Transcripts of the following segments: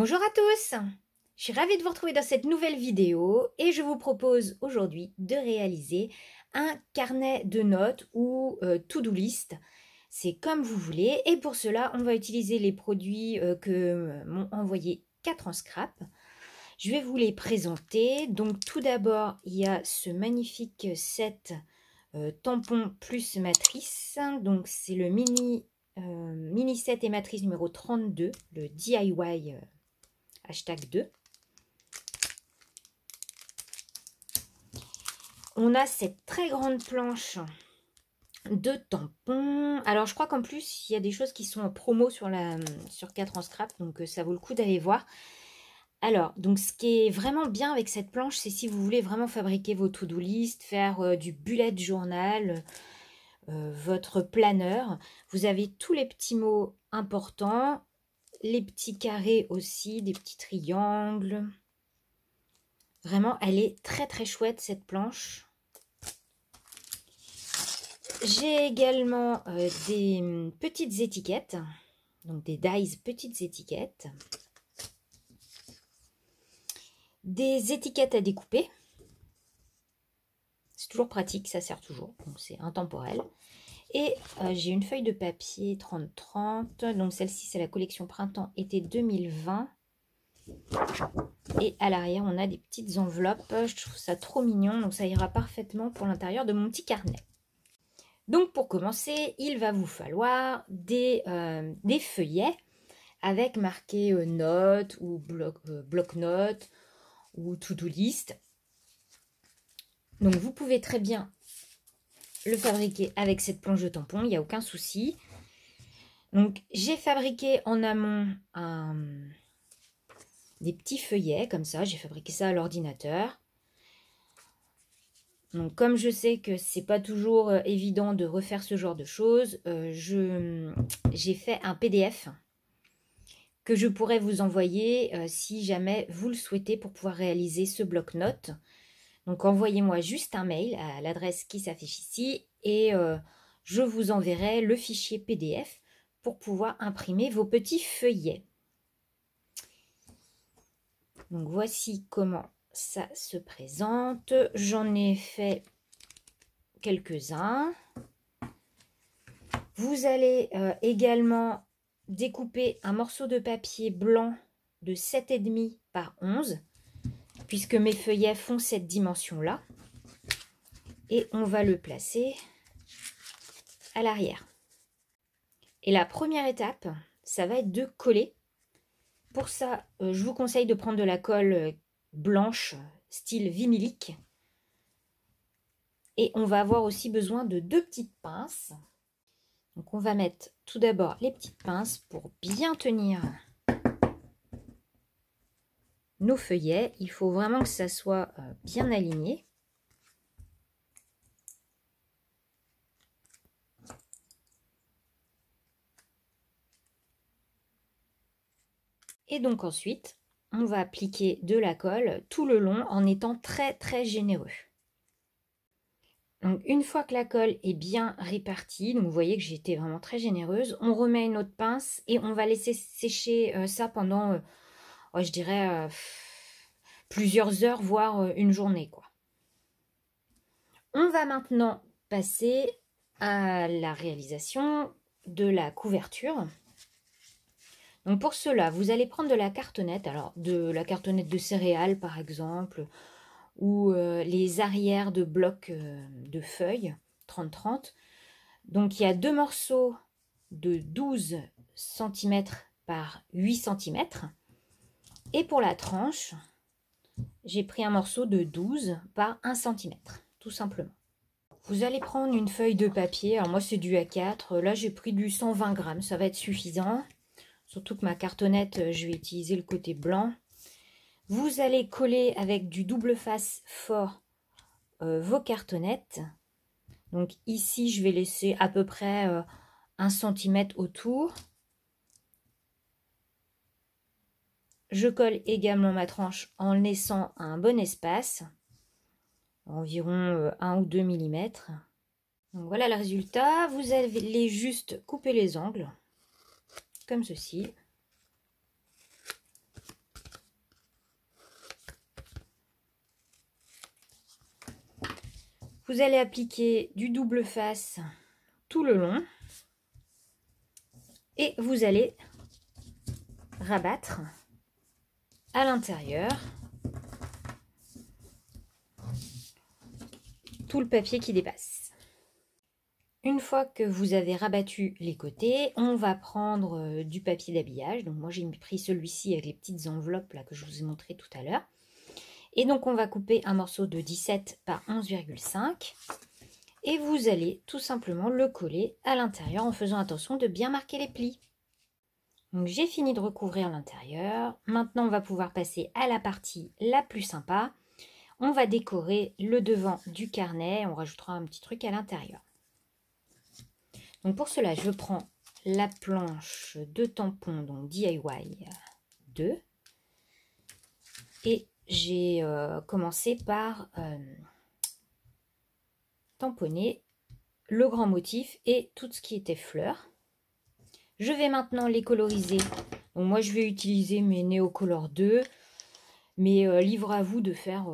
Bonjour à tous, je suis ravie de vous retrouver dans cette nouvelle vidéo et je vous propose aujourd'hui de réaliser un carnet de notes ou to-do list. C'est comme vous voulez et pour cela on va utiliser les produits que m'ont envoyé 4 en scrap. Je vais vous les présenter. Donc tout d'abord il y a ce magnifique set tampon plus matrice. Donc c'est le mini set et matrice numéro 32, le DIY hashtag 2. On a cette très grande planche de tampons. Alors je crois qu'en plus il y a des choses qui sont en promo sur 4 en scrap, donc ça vaut le coup d'aller voir. Alors donc ce qui est vraiment bien avec cette planche, c'est si vous voulez vraiment fabriquer vos to-do list, faire du bullet journal, votre planeur, vous avez tous les petits mots importants, les petits carrés aussi, des petits triangles. Vraiment, elle est très très chouette cette planche. J'ai également des petites étiquettes, donc des dies petites étiquettes. Des étiquettes à découper. C'est toujours pratique, ça sert toujours, donc c'est intemporel. Et j'ai une feuille de papier 30-30, donc celle-ci c'est la collection printemps-été 2020. Et à l'arrière on a des petites enveloppes, je trouve ça trop mignon, donc ça ira parfaitement pour l'intérieur de mon petit carnet. Donc pour commencer, il va vous falloir des feuillets avec marqué notes ou bloc-notes ou to-do list. Donc vous pouvez très bien le fabriquer avec cette planche de tampon, il n'y a aucun souci. Donc j'ai fabriqué en amont des petits feuillets comme ça, j'ai fabriqué ça à l'ordinateur. Donc comme je sais que c'est pas toujours évident de refaire ce genre de choses, j'ai fait un PDF que je pourrais vous envoyer si jamais vous le souhaitez pour pouvoir réaliser ce bloc-notes. Donc envoyez-moi juste un mail à l'adresse qui s'affiche ici et je vous enverrai le fichier PDF pour pouvoir imprimer vos petits feuillets. Donc voici comment ça se présente. J'en ai fait quelques-uns. Vous allez également découper un morceau de papier blanc de 7,5 par 11, puisque mes feuillets font cette dimension-là. Et on va le placer à l'arrière. Et la première étape, ça va être de coller. Pour ça, je vous conseille de prendre de la colle blanche, style vinylique. Et on va avoir aussi besoin de 2 petites pinces. Donc on va mettre tout d'abord les petites pinces pour bien tenir nos feuillets. Il faut vraiment que ça soit bien aligné. Et donc ensuite, on va appliquer de la colle tout le long en étant très très généreux. Donc une fois que la colle est bien répartie, donc vous voyez que j'ai été vraiment très généreuse, on remet une autre pince et on va laisser sécher ça pendant, je dirais, plusieurs heures, voire une journée, quoi. On va maintenant passer à la réalisation de la couverture. Donc pour cela, vous allez prendre de la cartonnette, alors de la cartonnette de céréales par exemple, ou les arrières de blocs de feuilles 30-30. Donc il y a 2 morceaux de 12 cm par 8 cm. Et pour la tranche, j'ai pris un morceau de 12 par 1 cm, tout simplement. Vous allez prendre une feuille de papier, alors moi c'est du A4, là j'ai pris du 120 grammes, ça va être suffisant. Surtout que ma cartonnette, je vais utiliser le côté blanc. Vous allez coller avec du double face fort vos cartonnettes. Donc ici, je vais laisser à peu près 1 cm autour. Je colle également ma tranche en laissant un bon espace, environ 1 ou 2 mm. Donc voilà le résultat. Vous allez juste couper les angles, comme ceci. Vous allez appliquer du double face tout le long et vous allez rabattre à l'intérieur tout le papier qui dépasse. Une fois que vous avez rabattu les côtés, on va prendre du papier d'habillage. Donc moi j'ai pris celui-ci avec les petites enveloppes là que je vous ai montré tout à l'heure. Et donc on va couper un morceau de 17 par 11,5 et vous allez tout simplement le coller à l'intérieur en faisant attention de bien marquer les plis. Donc j'ai fini de recouvrir l'intérieur. Maintenant on va pouvoir passer à la partie la plus sympa. On va décorer le devant du carnet, on rajoutera un petit truc à l'intérieur. Donc pour cela, je prends la planche de tampon, donc DIY 2. Et j'ai commencé par tamponner le grand motif et tout ce qui était fleurs. Je vais maintenant les coloriser. Donc moi, je vais utiliser mes Neocolor 2. Mais libre à vous de faire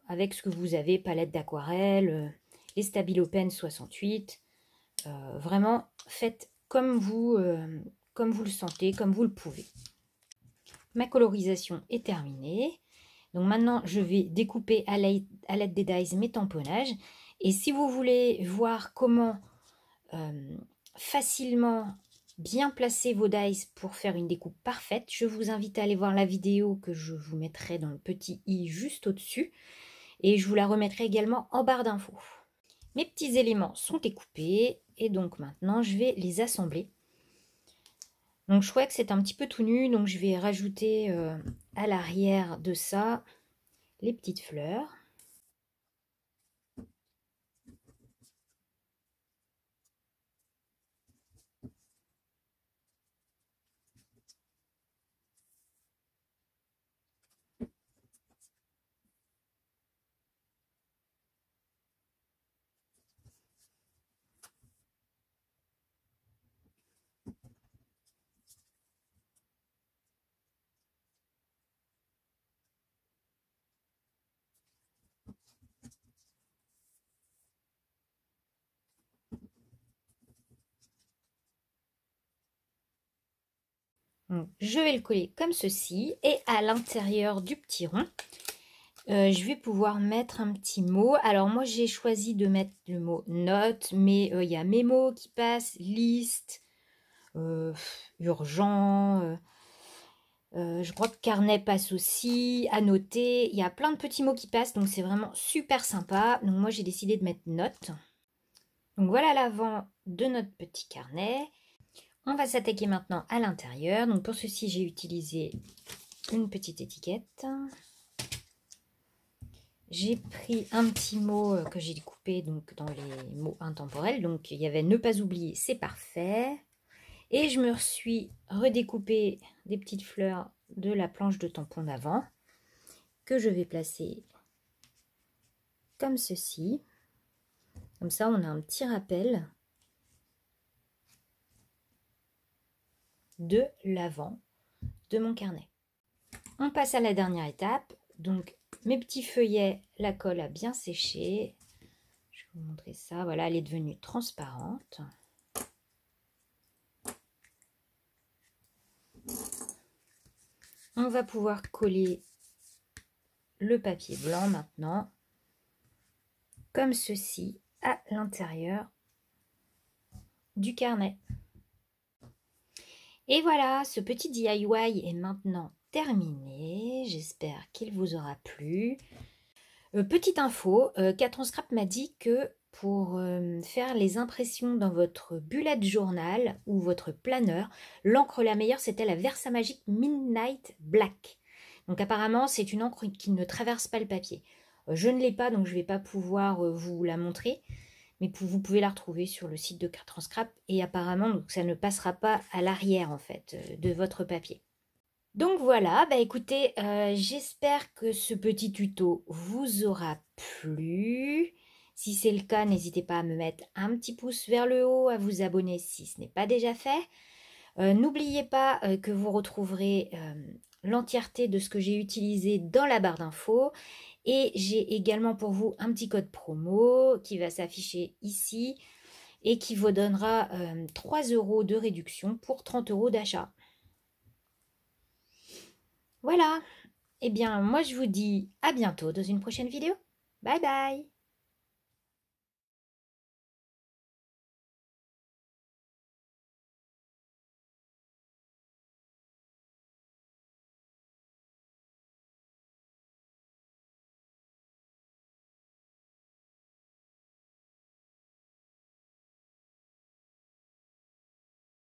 avec ce que vous avez, palette d'aquarelle, les Stabilo Pen 68. Vraiment, faites comme vous le sentez, comme vous le pouvez. Ma colorisation est terminée. Donc maintenant, je vais découper à l'aide des dies mes tamponnages. Et si vous voulez voir comment facilement bien placer vos dies pour faire une découpe parfaite, je vous invite à aller voir la vidéo que je vous mettrai dans le petit i juste au-dessus. Et je vous la remettrai également en barre d'infos. Mes petits éléments sont découpés et donc maintenant je vais les assembler. Donc je crois que c'est un petit peu tout nu, donc je vais rajouter à l'arrière de ça les petites fleurs. Donc, je vais le coller comme ceci et à l'intérieur du petit rond, je vais pouvoir mettre un petit mot. Alors moi j'ai choisi de mettre le mot note, mais il y a mémo qui passe, liste, urgent, je crois que carnet passe aussi, à noter. Il y a plein de petits mots qui passent, donc c'est vraiment super sympa. Donc moi j'ai décidé de mettre note. Donc voilà l'avant de notre petit carnet. On va s'attaquer maintenant à l'intérieur. Donc pour ceci, j'ai utilisé une petite étiquette. J'ai pris un petit mot que j'ai découpé donc dans les mots intemporels. Donc il y avait ne pas oublier, c'est parfait. Et je me suis redécoupé des petites fleurs de la planche de tampon d'avant que je vais placer comme ceci. Comme ça, on a un petit rappel de l'avant de mon carnet. On passe à la dernière étape. Donc mes petits feuillets, la colle a bien séché. Je vais vous montrer ça. Voilà, elle est devenue transparente. On va pouvoir coller le papier blanc maintenant, comme ceci, à l'intérieur du carnet. Et voilà, ce petit DIY est maintenant terminé. J'espère qu'il vous aura plu. Petite info, Catron Scrap m'a dit que pour faire les impressions dans votre bullet journal ou votre planeur, l'encre la meilleure, c'était la Versamagic Midnight Black. Donc apparemment, c'est une encre qui ne traverse pas le papier. Je ne l'ai pas, donc je ne vais pas pouvoir vous la montrer. Mais vous pouvez la retrouver sur le site de Catron Scrap. Et apparemment, donc, ça ne passera pas à l'arrière, en fait, de votre papier. Donc voilà, bah écoutez, j'espère que ce petit tuto vous aura plu. Si c'est le cas, n'hésitez pas à me mettre un petit pouce vers le haut, à vous abonner si ce n'est pas déjà fait. N'oubliez pas que vous retrouverez l'entièreté de ce que j'ai utilisé dans la barre d'infos. Et j'ai également pour vous un petit code promo qui va s'afficher ici et qui vous donnera 3 € de réduction pour 30 € d'achat. Voilà. Eh bien, moi je vous dis à bientôt dans une prochaine vidéo. Bye bye.